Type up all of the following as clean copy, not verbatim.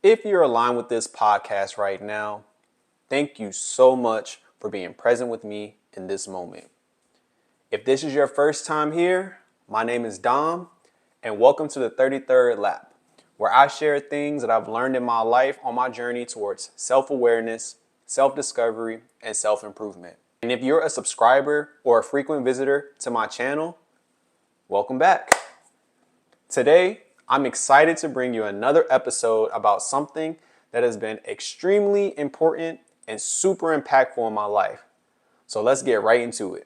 If you're aligned with this podcast right now, thank you so much for being present with me in this moment. If this is your first time here, my name is Dom, and welcome to the 33rd Lap, where I share things that I've learned in my life on my journey towards self-awareness, self-discovery, and self-improvement. And if you're a subscriber or a frequent visitor to my channel, welcome back. Today, I'm excited to bring you another episode about something that has been extremely important and super impactful in my life. So let's get right into it.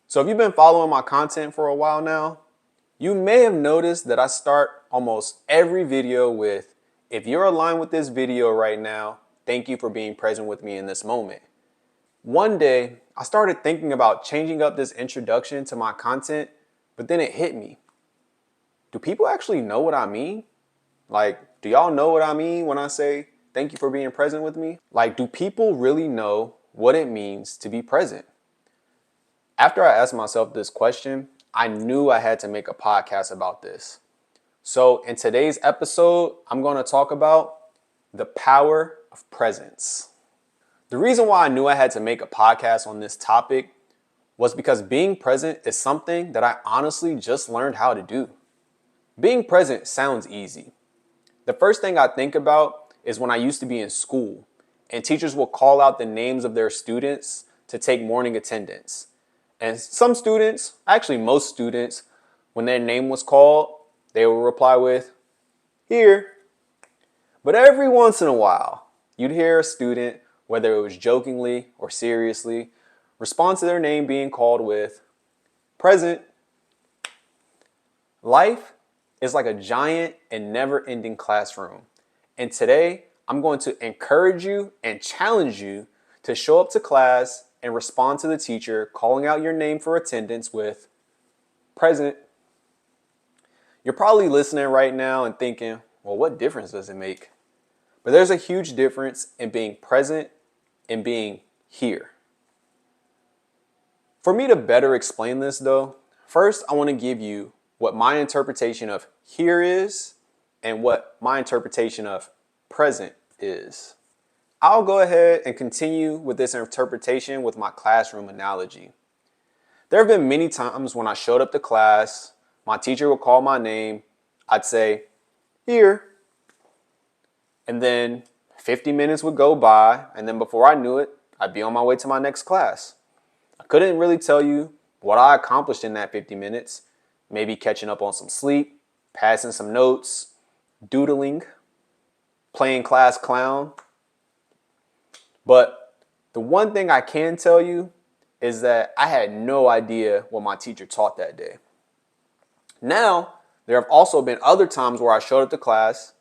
So if you've been following my content for a while now, you may have noticed that I start almost every video with, if you're aligned with this video right now, thank you for being present with me in this moment. One day, I started thinking about changing up this introduction to my content, but then it hit me. Do people actually know what I mean? Do y'all know what I mean when I say, thank you for being present with me? Do people really know what it means to be present? After I asked myself this question, I knew I had to make a podcast about this. So in today's episode, I'm going to talk about the power of presence. The reason why I knew I had to make a podcast on this topic was because being present is something that I honestly just learned how to do. Being present sounds easy. The first thing I think about is when I used to be in school and teachers will call out the names of their students to take morning attendance. And some students, actually most students, when their name was called, they would reply with, here. But every once in a while, you'd hear a student, whether it was jokingly or seriously, respond to their name being called with, present. Life is like a giant and never-ending classroom. And today, I'm going to encourage you and challenge you to show up to class and respond to the teacher calling out your name for attendance with present. You're probably listening right now and thinking, well, what difference does it make? But there's a huge difference in being present and being here. For me to better explain this though, first I want to give you what my interpretation of here is and what my interpretation of present is. I'll go ahead and continue with this interpretation with my classroom analogy. There have been many times when I showed up to class, my teacher would call my name, I'd say, here, and then 50 minutes would go by, and then before I knew it, I'd be on my way to my next class. I couldn't really tell you what I accomplished in that 50 minutes, maybe catching up on some sleep, passing some notes, doodling, playing class clown. But the one thing I can tell you is that I had no idea what my teacher taught that day. Now, there have also been other times where I showed up to class,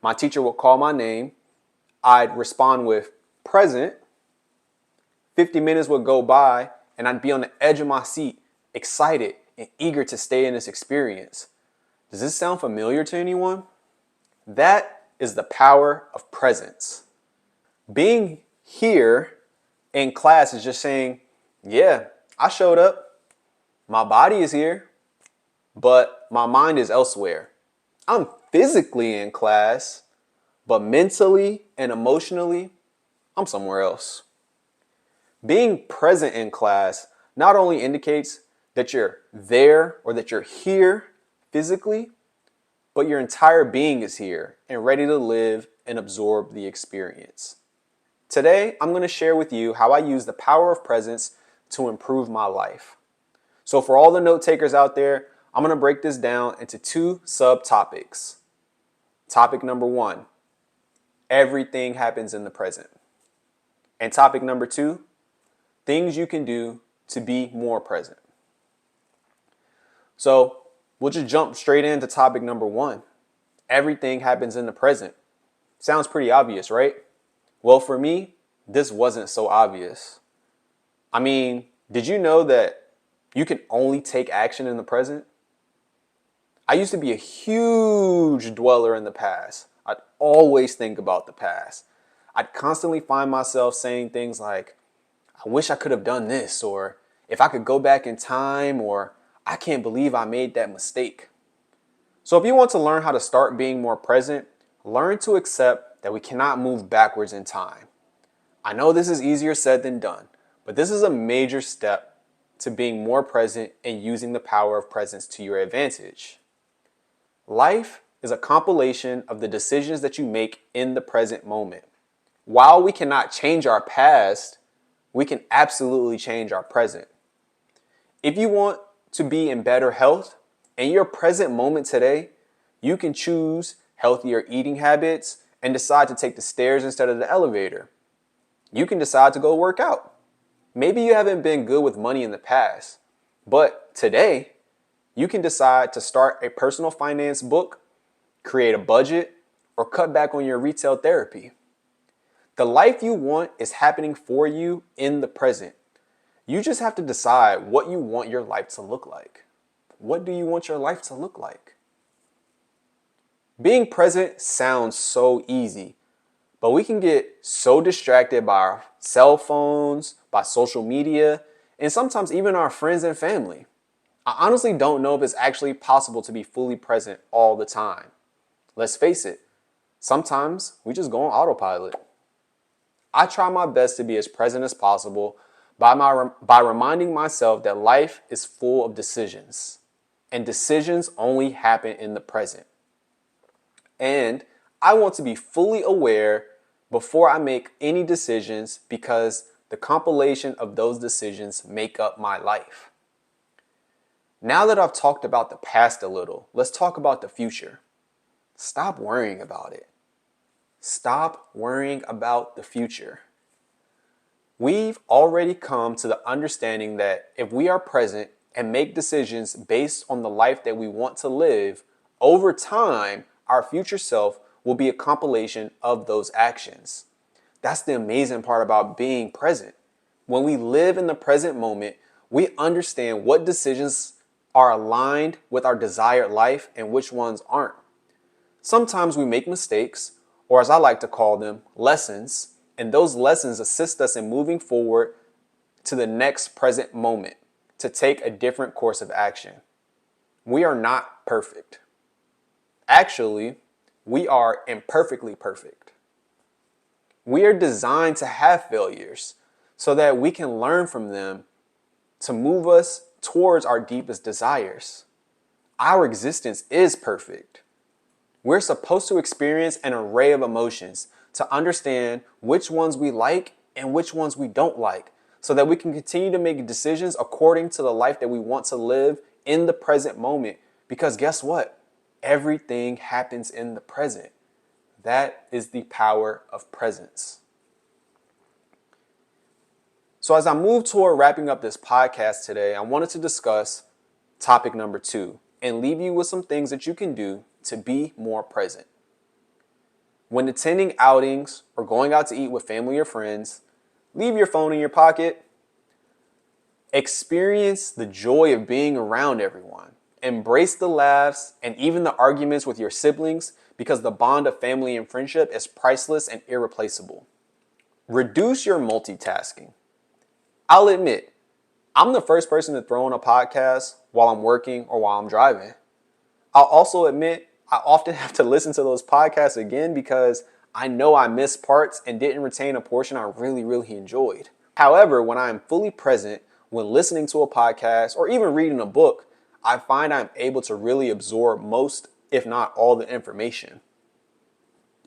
my teacher would call my name, I'd respond with present, 50 minutes would go by, and I'd be on the edge of my seat, excited and eager to stay in this experience. Does this sound familiar to anyone? That is the power of presence. Being here in class is just saying, yeah, I showed up. My body is here, but my mind is elsewhere. I'm physically in class, but mentally and emotionally, I'm somewhere else. Being present in class not only indicates that you're there or that you're here physically, but your entire being is here and ready to live and absorb the experience. Today, I'm going to share with you how I use the power of presence to improve my life. So for all the note takers out there, I'm going to break this down into two subtopics. Topic number 1, everything happens in the present. And topic number 2, things you can do to be more present. So we'll just jump straight into topic number 1. Everything happens in the present. Sounds pretty obvious, right? Well, for me, this wasn't so obvious. I mean, did you know that you can only take action in the present? I used to be a huge dweller in the past. I'd always think about the past. I'd constantly find myself saying things like, I wish I could have done this, or if I could go back in time, or I can't believe I made that mistake. So if you want to learn how to start being more present, learn to accept that we cannot move backwards in time. I know this is easier said than done, but this is a major step to being more present and using the power of presence to your advantage. Life is a compilation of the decisions that you make in the present moment. While we cannot change our past, we can absolutely change our present. If you want to be in better health, in your present moment today, you can choose healthier eating habits and decide to take the stairs instead of the elevator. You can decide to go work out. Maybe you haven't been good with money in the past, but today you can decide to start a personal finance book, create a budget, or cut back on your retail therapy. The life you want is happening for you in the present. You just have to decide what you want your life to look like. What do you want your life to look like? Being present sounds so easy, but we can get so distracted by our cell phones, by social media, and sometimes even our friends and family. I honestly don't know if it's actually possible to be fully present all the time. Let's face it, sometimes we just go on autopilot. I try my best to be as present as possible by reminding myself that life is full of decisions, and decisions only happen in the present. And I want to be fully aware before I make any decisions because the compilation of those decisions make up my life. Now that I've talked about the past a little, let's talk about the future. Stop worrying about it. Stop worrying about the future. We've already come to the understanding that if we are present and make decisions based on the life that we want to live, over time, our future self will be a compilation of those actions. That's the amazing part about being present. When we live in the present moment, we understand what decisions are aligned with our desired life and which ones aren't. Sometimes we make mistakes, or as I like to call them, lessons, and those lessons assist us in moving forward to the next present moment to take a different course of action. We are not perfect. Actually, we are imperfectly perfect. We are designed to have failures so that we can learn from them to move us towards our deepest desires. Our existence is perfect. We're supposed to experience an array of emotions to understand which ones we like and which ones we don't like, so that we can continue to make decisions according to the life that we want to live in the present moment. Because guess what? Everything happens in the present. That is the power of presence. So as I move toward wrapping up this podcast today, I wanted to discuss topic number 2 and leave you with some things that you can do to be more present. When attending outings or going out to eat with family or friends, leave your phone in your pocket. Experience the joy of being around everyone. Embrace the laughs and even the arguments with your siblings because the bond of family and friendship is priceless and irreplaceable. Reduce your multitasking. I'll admit, I'm the first person to throw on a podcast while I'm working or while I'm driving. I'll also admit I often have to listen to those podcasts again because I know I missed parts and didn't retain a portion I really enjoyed. However, when I am fully present, when listening to a podcast or even reading a book, I find I'm able to really absorb most, if not all, the information.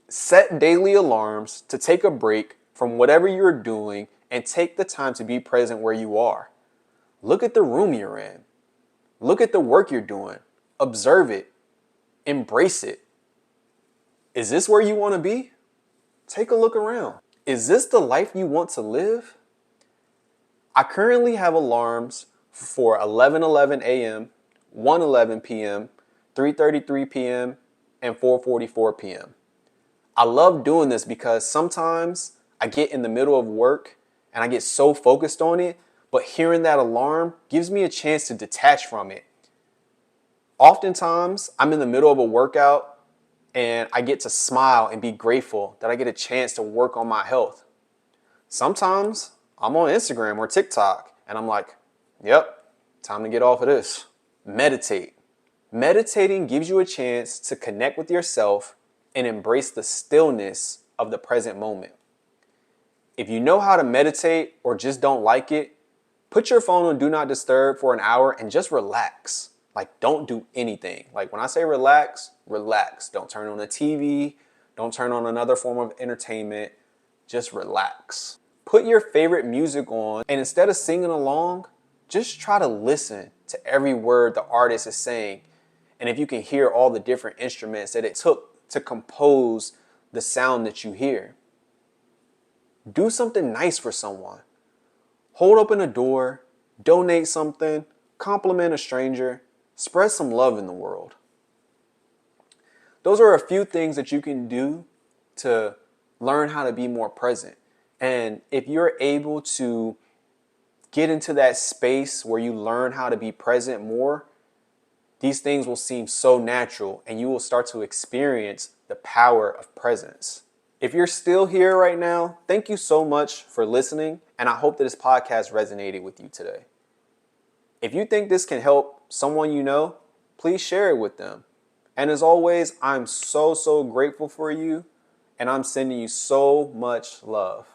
Set daily alarms to take a break from whatever you're doing and take the time to be present where you are. Look at the room you're in. Look at the work you're doing. Observe it. Embrace it. Is this where you want to be? Take a look around. Is this the life you want to live? I currently have alarms for 11:11 a.m., 1:11 p.m., 3:33 p.m., and 4:44 p.m. I love doing this because sometimes I get in the middle of work and I get so focused on it, but hearing that alarm gives me a chance to detach from it. Oftentimes, I'm in the middle of a workout and I get to smile and be grateful that I get a chance to work on my health. Sometimes I'm on Instagram or TikTok and I'm like, yep, time to get off of this. Meditate. Meditating gives you a chance to connect with yourself and embrace the stillness of the present moment. If you know how to meditate or just don't like it, put your phone on Do Not Disturb for an hour and just relax. Like, don't do anything. Like, when I say relax, relax. Don't turn on the TV. Don't turn on another form of entertainment. Just relax. Put your favorite music on, and instead of singing along, just try to listen to every word the artist is saying. And if you can hear all the different instruments that it took to compose the sound that you hear. Do something nice for someone. Hold open a door, donate something, compliment a stranger, spread some love in the world. Those are a few things that you can do to learn how to be more present. And if you're able to get into that space where you learn how to be present more, these things will seem so natural and you will start to experience the power of presence. If you're still here right now, thank you so much for listening, and I hope that this podcast resonated with you today. If you think this can help someone you know, please share it with them. And as always, I'm so grateful for you, and I'm sending you so much love.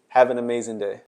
Have an amazing day.